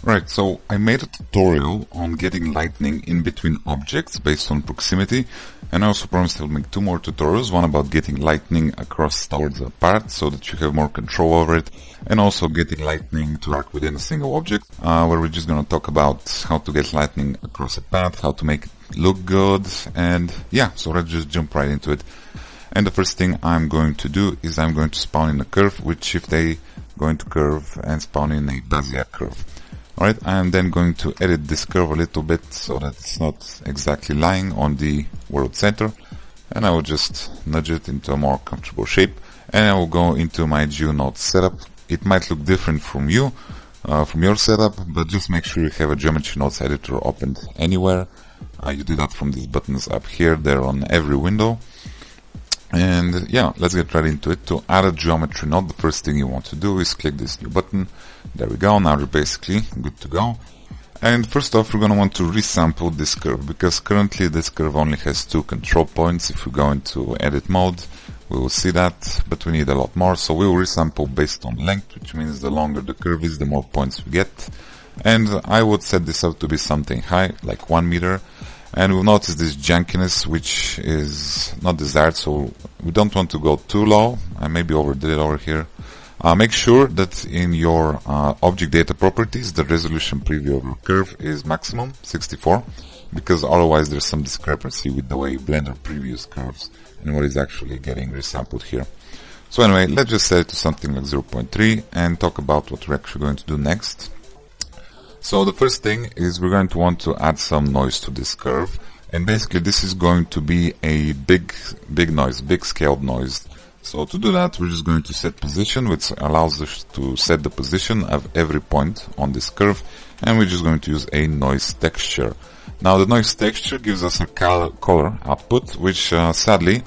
Right, so I made a tutorial on getting lightning in between objects based on proximity, and I also promised I'll make 2 more tutorials, one about getting lightning across towards a part so that you have more control over it, and also getting lightning to arc within a single object, where we're just going to talk about how to get lightning across a path, how to make it look good, and yeah, so let's just jump right into it. And the first thing I'm going to do is I'm going to spawn in a curve with Shift A, going to curve and spawn in a Bezier curve. Alright, I am then going to edit this curve a little bit so that it's not exactly lying on the world center, and I will just nudge it into a more comfortable shape, and I will go into my GeoNode setup. It might look different from you, from your setup, but just make sure you have a geometry nodes editor opened anywhere. You do that from these buttons up here, they're on every window. And yeah, let's get right into it. To add a geometry node, the first thing you want to do is click this new button. There we go, now you're basically good to go. And first off, we're going to want to resample this curve, because currently this curve only has 2 control points. If we go into edit mode, we will see that, but we need a lot more. So we will resample based on length, which means the longer the curve is, the more points we get. And I would set this up to be something high, like 1 meter. And we'll notice this jankiness, which is not desired, so we don't want to go too low. I maybe overdid it over here. Make sure that in your object data properties, the resolution preview of your curve is maximum, 64, because otherwise there's some discrepancy with the way Blender previews curves and what is actually getting resampled here. So anyway, let's just set it to something like 0.3 and talk about what we're actually going to do next. So the first thing is we're going to want to add some noise to this curve, and basically this is going to be a big noise, big scaled noise. So to do that, we're just going to set position, which allows us to set the position of every point on this curve, and we're just going to use a noise texture. Now the noise texture gives us a color output, which sadly,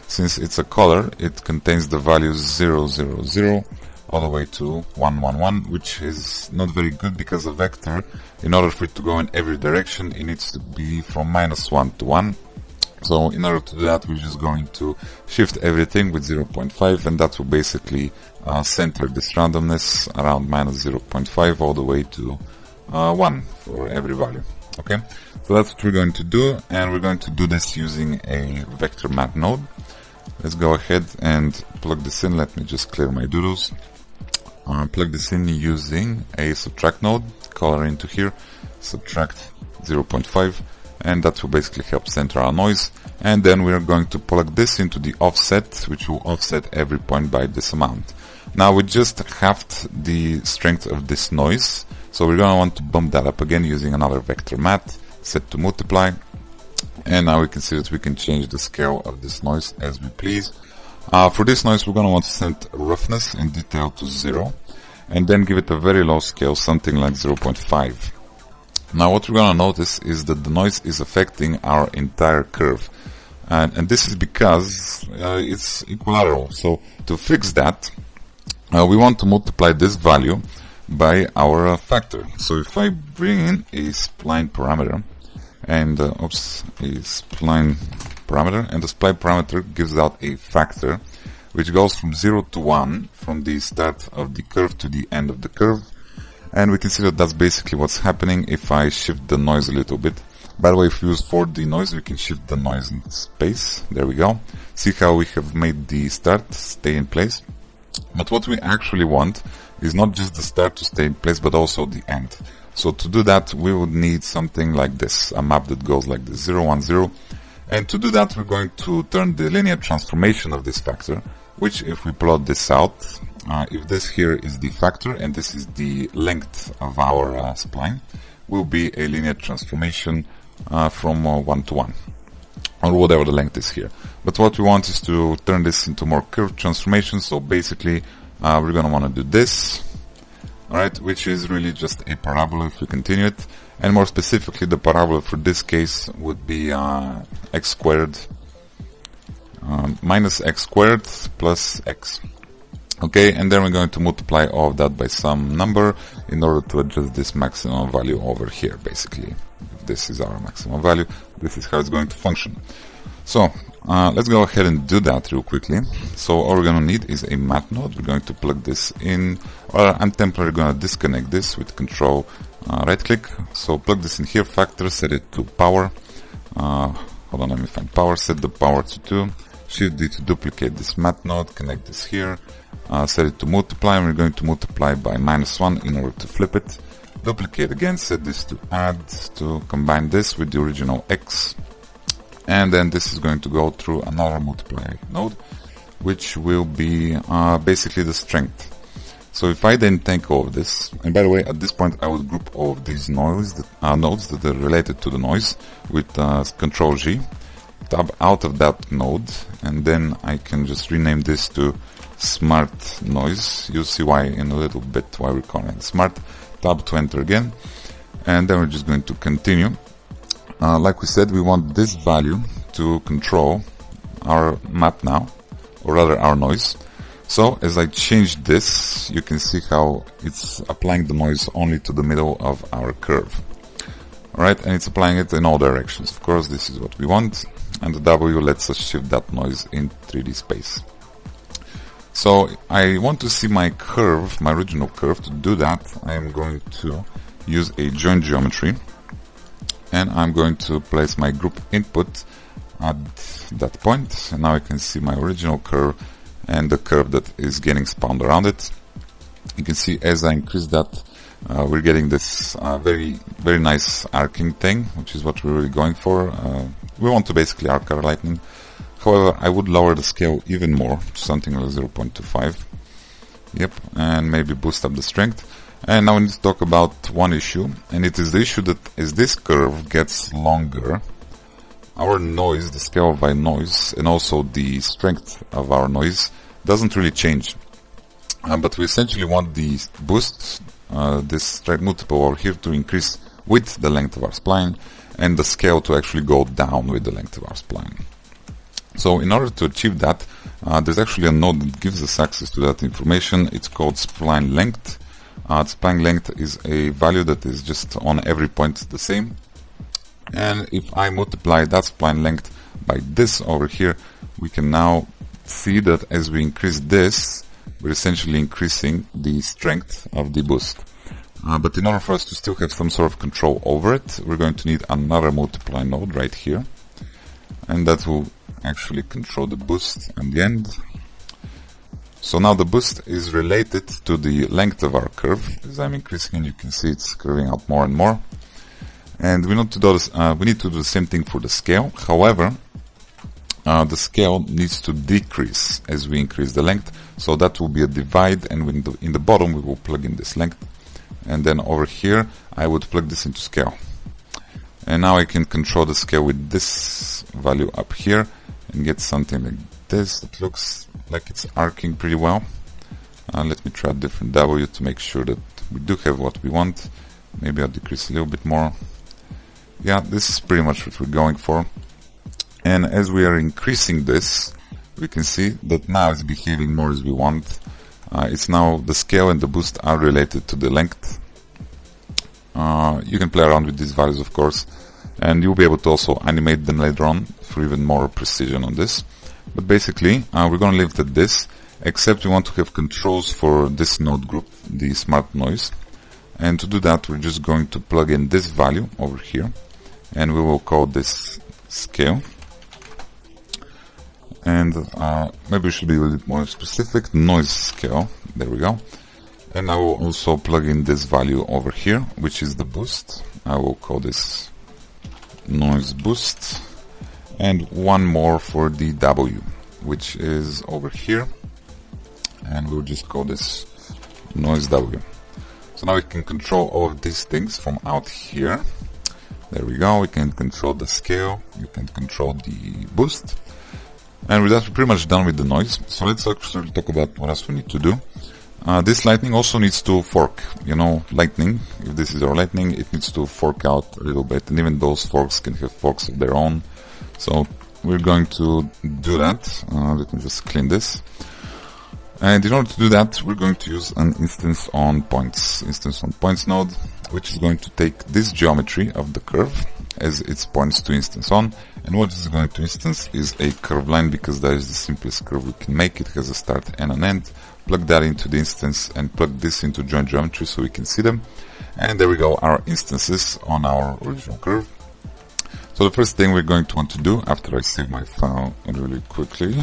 since it's a color, it contains the values 0, 0, 0, all the way to 1, 1, 1, which is not very good, because a vector, in order for it to go in every direction, it needs to be from -1 to 1. So in order to do that, we're just going to shift everything with 0.5, and that will basically center this randomness around -0.5 all the way to 1 for every value. Okay, so that's what we're going to do, and we're going to do this using a vector mat node. Let's go ahead and plug this in. Let me just clear my doodles. Plug this in using a subtract node, color into here, subtract 0.5, and that will basically help center our noise. And then we are going to plug this into the offset, which will offset every point by this amount. Now we just halved the strength of this noise, so we're going to want to bump that up again using another vector mat, set to multiply. And now we can see that we can change the scale of this noise as we please. For this noise, we're going to want to set roughness and detail to 0, and then give it a very low scale, something like 0.5. Now what we're going to notice is that the noise is affecting our entire curve, and this is because it's equilateral. So to fix that, we want to multiply this value by our factor. So if I bring in a spline parameter, and a spline parameter, and the spline parameter gives out a factor which goes from 0 to 1 from the start of the curve to the end of the curve, and we can see that that's basically what's happening if I shift the noise a little bit. By the way, if we use for the noise, we can shift the noise in space. There we go. See how we have made the start stay in place. But what we actually want is not just the start to stay in place, but also the end. So to do that, we would need something like this, a map that goes like this, 0, 1, 0. And to do that, we're going to turn the linear transformation of this factor, which if we plot this out, if this here is the factor and this is the length of our spline, will be a linear transformation from 1 to 1, or whatever the length is here. But what we want is to turn this into more curved transformation, so basically we're going to want to do this. Alright, which is really just a parabola if we continue it, and more specifically the parabola for this case would be x squared minus x squared plus x. Okay, and then we're going to multiply all of that by some number in order to adjust this maximum value over here, basically. If this is our maximum value, this is how it's going to function. So let's go ahead and do that real quickly. So all we're going to need is a mat node. We're going to plug this in, or I'm temporarily going to disconnect this with Control right click. So plug this in here, factor, set it to power. Hold on, let me find power, set the power to 2. Shift D to duplicate this mat node, connect this here, set it to multiply, and we're going to multiply by -1 in order to flip it. Duplicate again, set this to add, to combine this with the original X. And then this is going to go through another multiply node, which will be basically the strength. So if I then take all of this, and by the way, at this point I would group all of these nodes that are related to the noise with Control G, tab out of that node, and then I can just rename this to Smart Noise. You'll see why in a little bit why we're calling it Smart. Tab to enter again, and then we're just going to continue. Like we said, we want this value to control our map now, or rather our noise. So as I change this, you can see how it's applying the noise only to the middle of our curve. Alright, and it's applying it in all directions. Of course, this is what we want. And the W lets us shift that noise in 3D space. So I want to see my curve, my original curve. To do that, I am going to use a joint geometry. And I'm going to place my group input at that point. And now I can see my original curve and the curve that is getting spawned around it. You can see as I increase that, we're getting this very nice arcing thing, which is what we're really going for. We want to basically arc our lightning. However, I would lower the scale even more to something like 0.25. Yep, and maybe boost up the strength. And now we need to talk about one issue, and it is the issue that as this curve gets longer, our noise, the scale of our noise, and also the strength of our noise doesn't really change. But we essentially want the boost, this strength multiple over here, to increase with the length of our spline, and the scale to actually go down with the length of our spline. So in order to achieve that, there's actually a node that gives us access to that information. It's called spline length. Spline length is a value that is just on every point the same. And if I multiply that spline length by this over here, we can now see that as we increase this, we're essentially increasing the strength of the boost. But in order for us to still have some sort of control over it, we're going to need another multiply node right here. And that will actually control the boost at the end. So now the boost is related to the length of our curve. As I'm increasing, you can see it's curving out more and more. And we need to do this, we need to do the same thing for the scale. However, the scale needs to decrease as we increase the length. So that will be a divide, and in the bottom we will plug in this length. And then over here, I would plug this into scale. And now I can control the scale with this value up here and get something like this. It looks like it's arcing pretty well. Let me try a different W to make sure that we do have what we want. Maybe I'll decrease a little bit more. Yeah, this is pretty much what we're going for. And as we are increasing this, we can see that now it's behaving more as we want. It's now the scale and the boost are related to the length. You can play around with these values, of course, and you'll be able to also animate them later on for even more precision on this. But basically, we're going to leave it at this, except we want to have controls for this node group, the smart noise. And to do that, we're just going to plug in this value over here, and we will call this scale. And maybe we should be a little bit more specific, noise scale. There we go. And I will also plug in this value over here, which is the boost. I will call this noise boost. And one more for the W, which is over here. And we'll just call this noise W. So now we can control all of these things from out here. There we go. We can control the scale. You can control the boost. And with that, we're pretty much done with the noise. So let's actually talk about what else we need to do. This lightning also needs to fork. You know, lightning, if this is our lightning, it needs to fork out a little bit. And even those forks can have forks of their own. So we're going to do that. Let me just clean this. And in order to do that, we're going to use an instance on points node, which is going to take this geometry of the curve as it points to instance on. And what is going to instance is a curve line, because that is the simplest curve we can make. It has a start and an end. Plug that into the instance and plug this into joint geometry so we can see them. And there we go, our instances on our original curve. So the first thing we're going to want to do, after I save my file really quickly,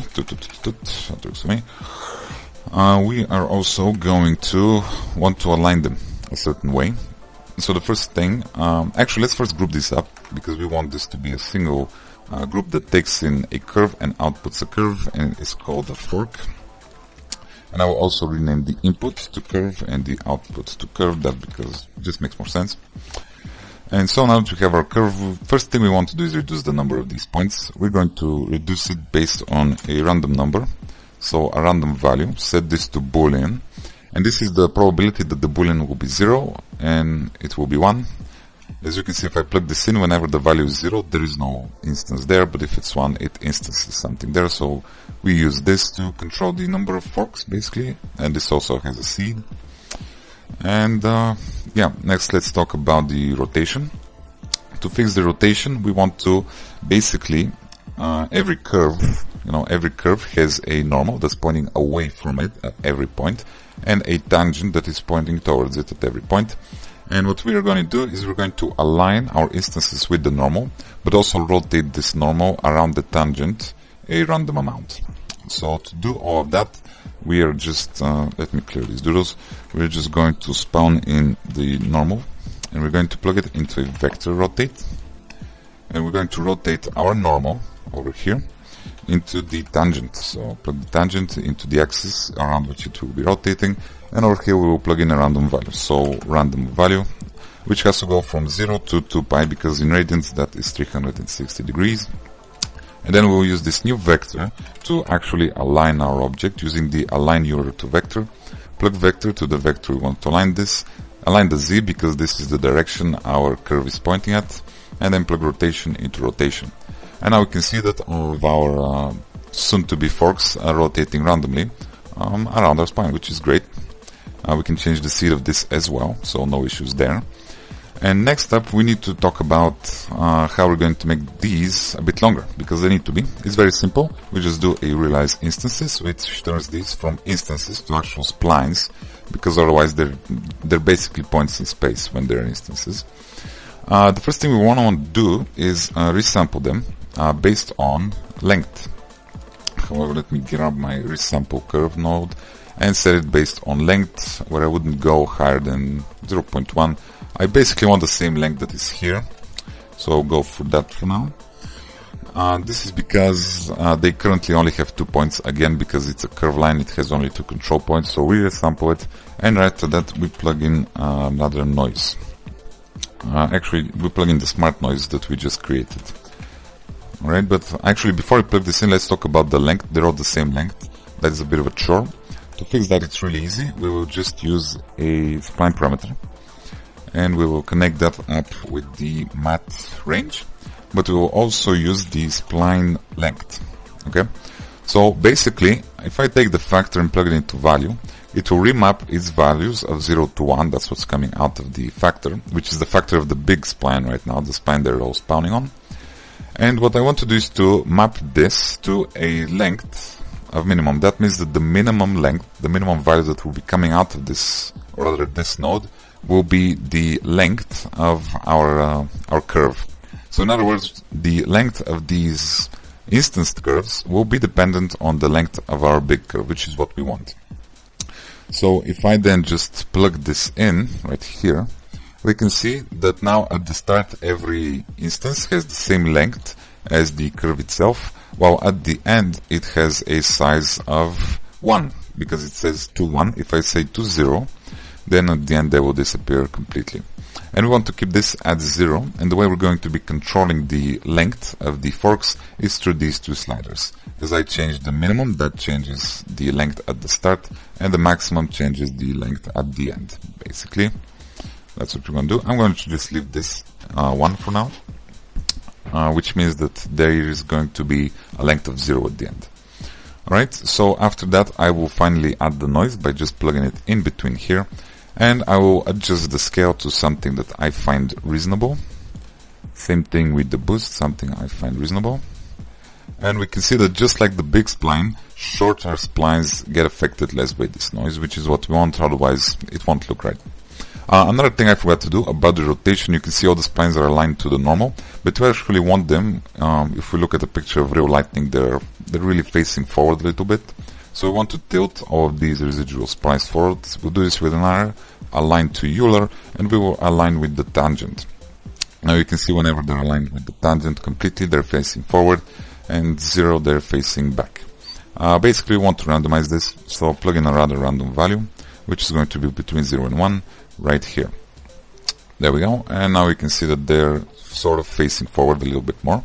we are also going to want to align them a certain way. So the first thing, actually let's first group this up, because we want this to be a single group that takes in a curve and outputs a curve, and it's called a fork. And I will also rename the input to curve and the output to curve, that because it just makes more sense. And so now that we have our curve, first thing we want to do is reduce the number of these points. We're going to reduce it based on a random number, so a random value. Set this to Boolean, and this is the probability that the Boolean will be 0 and it will be 1. As you can see, if I plug this in, whenever the value is 0, there is no instance there, but if it's 1, it instances something there. So we use this to control the number of forks, basically, and this also has a seed. And yeah, next let's talk about the rotation. To fix the rotation, we want to basically every curve has a normal that's pointing away from it at every point, and a tangent that is pointing towards it at every point. And what we are going to do is we're going to align our instances with the normal, but also rotate this normal around the tangent a random amount. So to do all of that, we are just, let me clear these doodles. We're just going to spawn in the normal, and we're going to plug it into a vector rotate. And we're going to rotate our normal over here into the tangent. So plug the tangent into the axis around which it will be rotating. And over here we will plug in a random value. So random value, which has to go from 0 to 2 pi, because in radians that is 360 degrees. And then we'll use this new vector to actually align our object using the align URL to vector. Plug vector to the vector we want to align this. Align the Z, because this is the direction our curve is pointing at. And then plug rotation into rotation. And now we can see that all of our soon-to-be forks are rotating randomly around our spine, which is great. We can change the seed of this as well, so no issues there. And next up, we need to talk about how we're going to make these a bit longer, because they need to be. It's very simple. We just do a realize instances, which turns these from instances to actual splines, because otherwise they're basically points in space when they're instances. The first thing we want to do is resample them based on length. However, let me grab my resample curve node and set it based on length, where I wouldn't go higher than 0.1. I basically want the same length that is here, so I'll go for that for now. This is because they currently only have 2 points, again because it's a curve line, it has only 2 control points, so we resample it, and right after that we plug in another noise. Actually, we plug in the smart noise that we just created. Alright, but actually before I plug this in, let's talk about the length. They're all the same length. That is a bit of a chore. To fix that, it's really easy. We will just use a spline parameter, and we will connect that up with the math range, but we will also use the spline length. Okay, so basically if I take the factor and plug it into value, it will remap its values of 0 to 1. That's what's coming out of the factor, which is the factor of the big spline right now, the spline they're all spawning on. And what I want to do is to map this to a length of minimum. That means that the minimum length, the minimum value that will be coming out of this, or rather this node, will be the length of our curve. So in other words, the length of these instanced curves will be dependent on the length of our big curve, which is what we want. So if I then just plug this in right here, we can see that now at the start every instance has the same length as the curve itself, while at the end it has a size of 1, because it says to 1. If I say to 0, then at the end they will disappear completely. And we want to keep this at 0, and the way we're going to be controlling the length of the forks is through these two sliders. As I change the minimum, that changes the length at the start, and the maximum changes the length at the end. Basically, that's what we're going to do. I'm going to just leave this 1 for now, which means that there is going to be a length of 0 at the end. Alright, so after that I will finally add the noise by just plugging it in between here, and I will adjust the scale to something that I find reasonable. Same thing with the boost, something I find reasonable. And we can see that just like the big spline, shorter splines get affected less by this noise, which is what we want, otherwise it won't look right. Another thing I forgot to do about the rotation, you can see all the splines are aligned to the normal, but we actually want them, if we look at a picture of real lightning, they're really facing forward a little bit. So we want to tilt all of these residual splines forward. We'll do this with an arrow, align to Euler, and we will align with the tangent. Now you can see whenever they're aligned with the tangent completely, they're facing forward, and 0, they're facing back. Basically, we want to randomize this, so I'll plug in a rather random value, which is going to be between 0 and 1, right here. There we go, and now we can see that they're sort of facing forward a little bit more.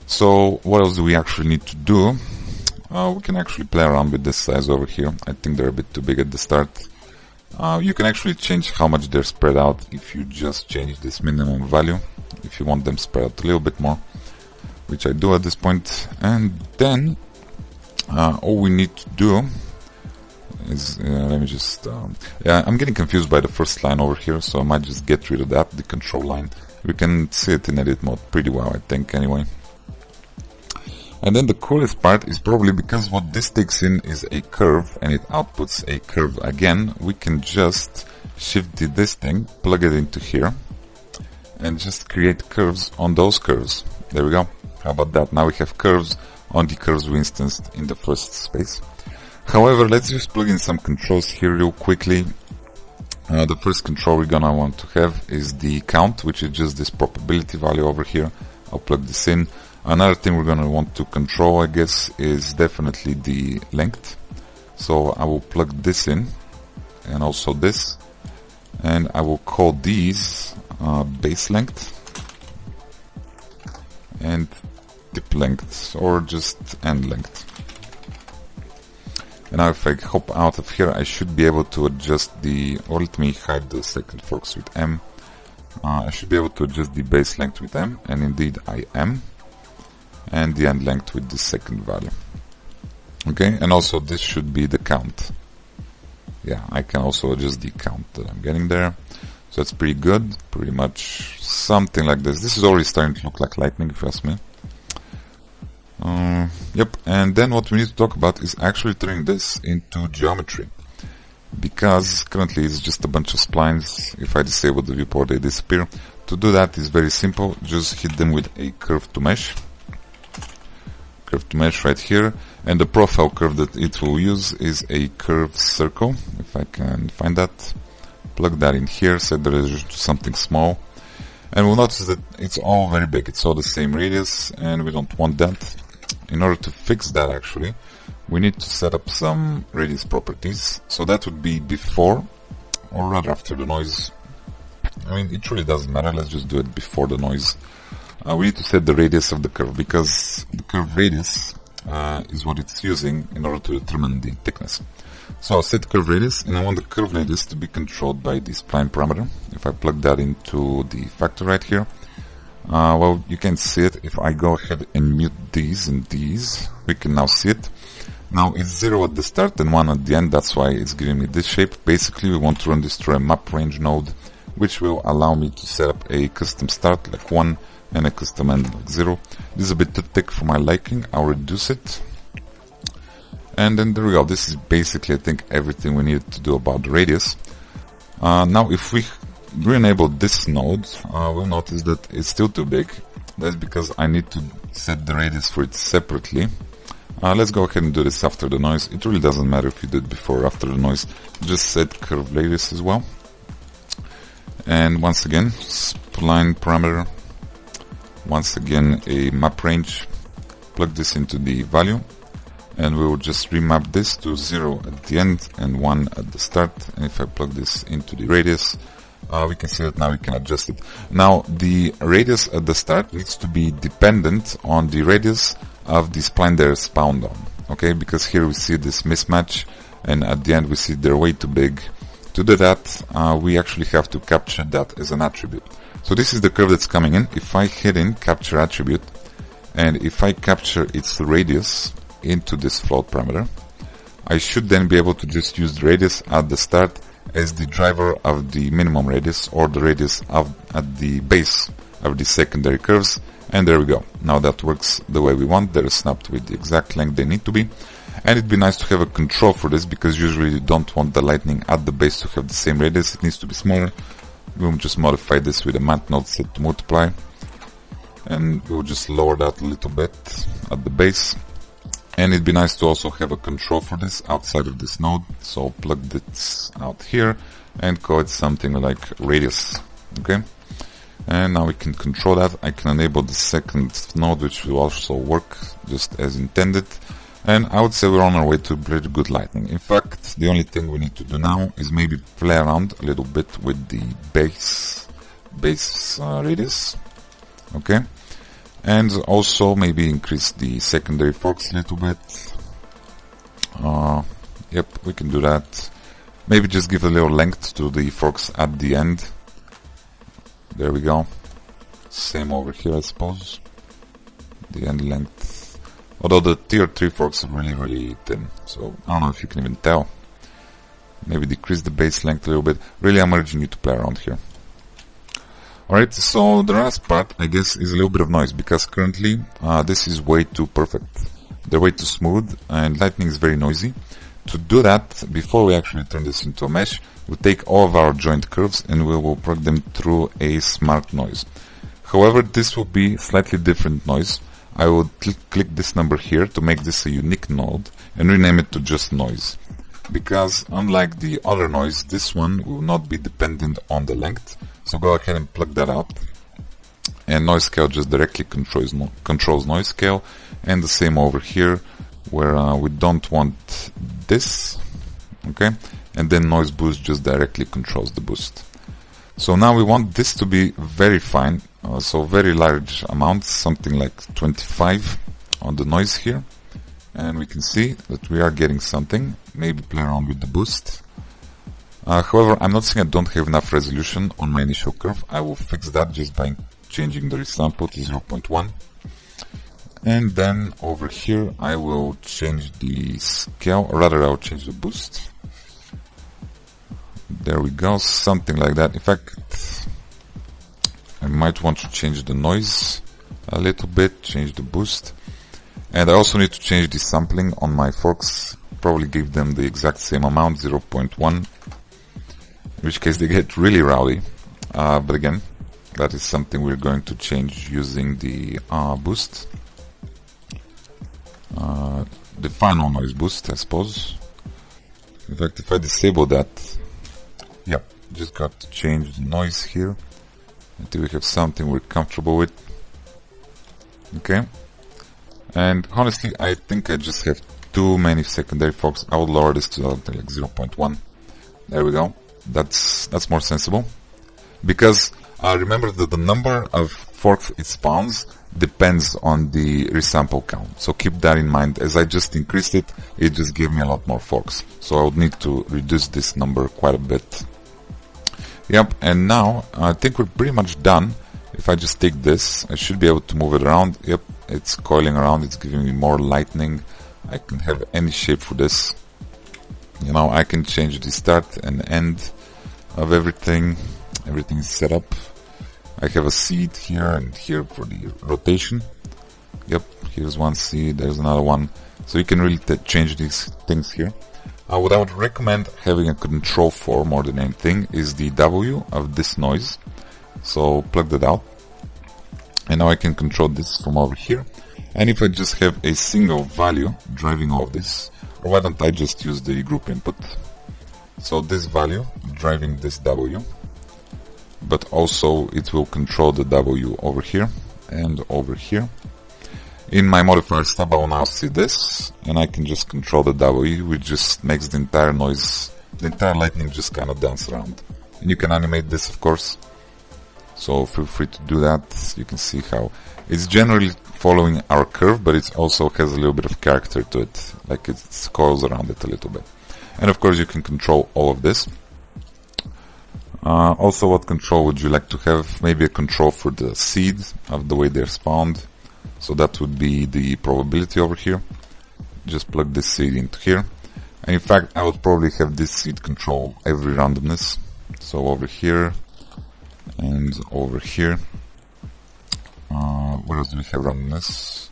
So, what else do we actually need to do? We can actually play around with this size over here. I think they're a bit too big at the start. You can actually change how much they're spread out if you just change this minimum value, if you want them spread out a little bit more, which I do at this point. And then all we need to do is, let me just, yeah, I'm getting confused by the first line over here, so I might just get rid of that, the control line. We can see it in edit mode pretty well, I think, anyway. And then the coolest part is probably because what this takes in is a curve and it outputs a curve again, we can just shift this thing, plug it into here, and just create curves on those curves. There we go. How about that? Now we have curves on the curves we instanced in the first space. However, let's just plug in some controls here real quickly. The first control we're gonna want to have is the count, which is just this probability value over here. I'll plug this in. Another thing we're gonna want to control, I guess, is definitely the length. So I will plug this in, and also this, and I will call these base length and tip length, or just end length. And now if I hop out of here, I should be able to adjust the, or let me hide the second forks with M. I should be able to adjust the base length with M, and indeed I am. And the end length with the second value. Okay, and also this should be the count. Yeah, I can also adjust the count that I'm getting there. So that's pretty good, pretty much something like this. This is already starting to look like lightning, if you ask me. Yep, and then what we need to talk about is actually turning this into geometry. Because currently it's just a bunch of splines. If I disable the viewport, they disappear. To do that is very simple, just hit them with a curve to mesh. Curve to mesh right here, and the profile curve that it will use is a curved circle, if I can find that. Plug that in here, set the resolution to something small, and we'll notice that it's all very big, it's all the same radius, and we don't want that. In order to fix that, actually, we need to set up some radius properties, so that would be before, or rather after the noise. I mean, it really doesn't matter, let's just do it before the noise. We need to set the radius of the curve, because the curve radius is what it's using in order to determine the thickness. So I'll set curve radius, and I want the curve radius to be controlled by the spline parameter. If I plug that into the factor right here, well, you can see it. If I go ahead and mute these and these, we can now see it. Now it's 0 at the start and 1 at the end, that's why it's giving me this shape. Basically, we want to run this through a map range node, which will allow me to set up a custom start like 1, and a custom end like 0. This is a bit too thick for my liking, I'll reduce it. And then there we go, this is basically I think everything we needed to do about the radius. Now if we re-enable this node, we'll notice that it's still too big. That's because I need to set the radius for it separately. Let's go ahead and do this after the noise. It really doesn't matter if you do it before or after the noise, just set curve radius as well. And once again, spline parameter. Once again, a map range, plug this into the value, and we will just remap this to 0 at the end and 1 at the start. And if I plug this into the radius, we can see that now we can adjust it. Now, the radius at the start needs to be dependent on the radius of the spline they're spawned on, okay? Because here we see this mismatch, and at the end we see they're way too big. To do that, we actually have to capture that as an attribute. So this is the curve that's coming in. If I hit in capture attribute, and if I capture its radius into this float parameter, I should then be able to just use the radius at the start as the driver of the minimum radius, or the radius at the base of the secondary curves. And there we go. Now that works the way we want. They're snapped with the exact length they need to be. And it'd be nice to have a control for this, because usually you don't want the lightning at the base to have the same radius. It needs to be smaller. We'll just modify this with a math node set to multiply. And we'll just lower that a little bit at the base. And it'd be nice to also have a control for this outside of this node. So plug this out here and call it something like radius. Okay. And now we can control that. I can enable the second node, which will also work just as intended. And I would say we're on our way to pretty good lightning. In fact, the only thing we need to do now is maybe play around a little bit with the base radius. Okay. And also maybe increase the secondary forks a little bit. Yep, we can do that. Maybe just give a little length to the forks at the end. There we go. Same over here, I suppose. The end length. Although the tier 3 forks are really, really thin. So I don't know if you can even tell. Maybe decrease the base length a little bit. Really, I'm urging you to play around here. Alright, so the last part, I guess, is a little bit of noise, because currently this is way too perfect. They're way too smooth, and lightning is very noisy. To do that, before we actually turn this into a mesh, we'll take all of our joint curves and we will plug them through a smart noise. However, this will be slightly different noise. I will click this number here to make this a unique node and rename it to just noise. Because unlike the other noise, this one will not be dependent on the length. So go ahead and plug that out. And noise scale just directly controls noise scale. And the same over here, where we don't want this. Okay. And then noise boost just directly controls the boost. So now we want this to be very fine. So very large amounts, something like 25 on the noise here. And we can see that we are getting something. Maybe play around with the boost. However, I'm not saying I don't have enough resolution on my initial curve. I will fix that just by changing the resample to 0.1. And then over here I will change the scale, or rather I will change the boost. There we go, something like that. In fact, I might want to change the noise a little bit, change the boost. And I also need to change the sampling on my forks, probably give them the exact same amount, 0.1. In which case they get really rowdy. But again, that is something we're going to change using the boost. The final noise boost, I suppose. In fact, if I disable that, yeah, just got to change the noise here until we have something we're comfortable with. Okay. And honestly, I think I just have too many secondary forks. I would lower this to something like 0.1. There we go. That's more sensible. Because remember that the number of forks it spawns depends on the resample count. So keep that in mind. As I just increased it, it just gave me a lot more forks. So I would need to reduce this number quite a bit. Yep, and now I think we're pretty much done. If I just take this, I should be able to move it around. Yep, it's coiling around, it's giving me more lightning. I can have any shape for this. You know, I can change the start and end of everything. Everything is set up. I have a seed here and here for the rotation. Yep, here's one seed, there's another one. So you can really change these things here. What I would recommend having a control for more than anything is the W of this noise. So plug that out. And now I can control this from over here. And if I just have a single value driving all of this, or why don't I just use the group input? So this value driving this W, but also it will control the W over here and over here. In my modifier stub, I will now see this, and I can just control the W, which just makes the entire noise, the entire lightning just kind of dance around. And you can animate this, of course. So feel free to do that. You can see how it's generally following our curve, but it also has a little bit of character to it, like it coils around it a little bit. And of course you can control all of this. Also, what control would you like to have? Maybe a control for the seed of the way they're spawned. So that would be the probability over here. Just plug this seed into here. And in fact, I would probably have this seed control every randomness. So over here and over here. Where else do we have randomness?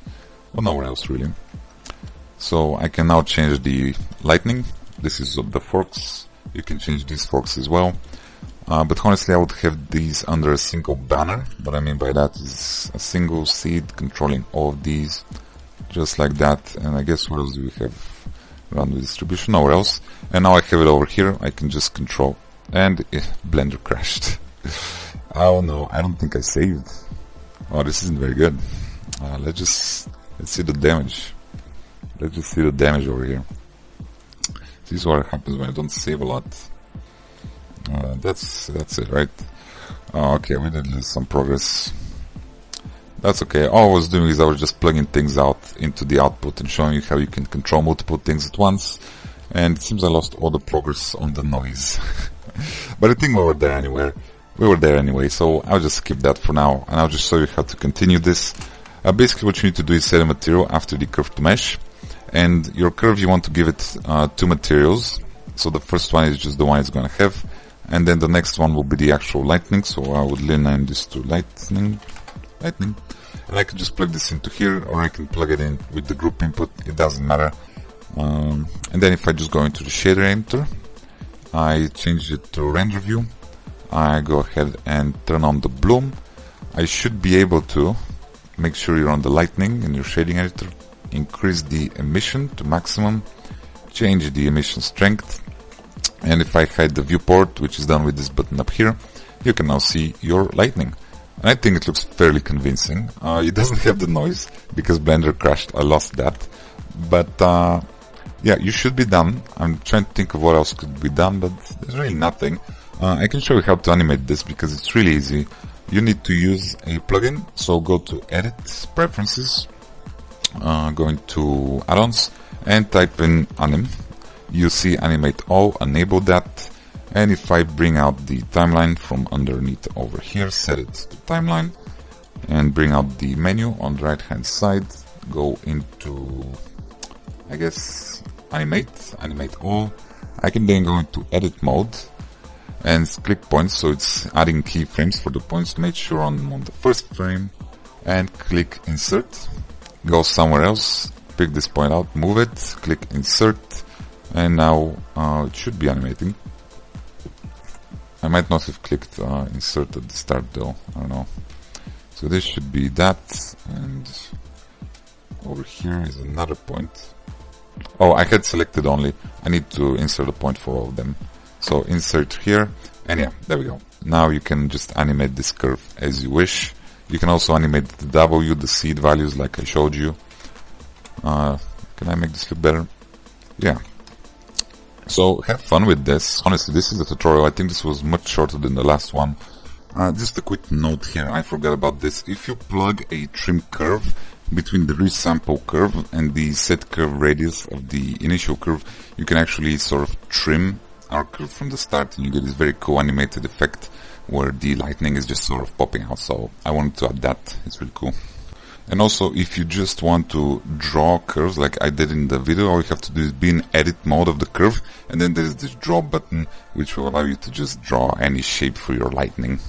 Well, nowhere else really. So I can now change the lightning. This is the forks. You can change these forks as well. But honestly, I would have these under a single banner. What I mean by that is a single seed controlling all of these, just like that. And I guess what else do we have? Random distribution, nowhere else. And now I have it over here. I can just control. And Blender crashed. Oh no, I don't think I saved. Oh, this isn't very good. Let's see the damage. Let's just see the damage over here. This is what happens when I don't save a lot. That's it, right? Oh, okay, we did lose some progress. That's okay. All I was doing is I was just plugging things out into the output and showing you how you can control multiple things at once. And it seems I lost all the progress on the noise. But I think we were there anyway. So I'll just skip that for now, and I'll just show you how to continue this. Basically what you need to do is set a material after the curve to mesh. And your curve, you want to give it 2 materials. So the first one is just the one it's going to have. And then the next one will be the actual lightning. So I would rename this to lightning. And I can just plug this into here, or I can plug it in with the group input. It doesn't matter. And then if I just go into the shader editor, I change it to render view. I go ahead and turn on the bloom. I should be able to make sure you're on the lightning in your shading editor. Increase the emission to maximum. Change the emission strength. And if I hide the viewport, which is done with this button up here, you can now see your lightning. And I think it looks fairly convincing. It doesn't have the noise because Blender crashed. I lost that. But yeah, you should be done. I'm trying to think of what else could be done, but there's really nothing. I can show you how to animate this because it's really easy. You need to use a plugin. So go to Edit, Preferences, go into Add-ons, and type in Anim. You see Animate All, enable that. And if I bring out the timeline from underneath over here, set it to timeline, and bring out the menu on the right hand side, go into, I guess, Animate All. I can then go into Edit mode and click points, so it's adding keyframes for the points. Make sure on the first frame and click Insert. Go somewhere else, pick this point out, move it, click Insert, and now it should be animating. I might not have clicked Insert at the start though, I don't know. So this should be that, and over here is another point. Oh, I had selected only. I need to insert a point for all of them. So insert here, and yeah, there we go. Now you can just animate this curve as you wish. You can also animate the W, the seed values like I showed you. Can I make this look better? Yeah. So have fun with this. Honestly, this is a tutorial. I think this was much shorter than the last one. Just a quick note here, I forgot about this. If you plug a trim curve between the resample curve and the set curve radius of the initial curve, you can actually sort of trim our curve from the start, and you get this very cool animated effect where the lightning is just sort of popping out. So I wanted to add that. It's really cool. And also, if you just want to draw curves like I did in the video, all you have to do is be in edit mode of the curve, and then there is this draw button which will allow you to just draw any shape for your lightning.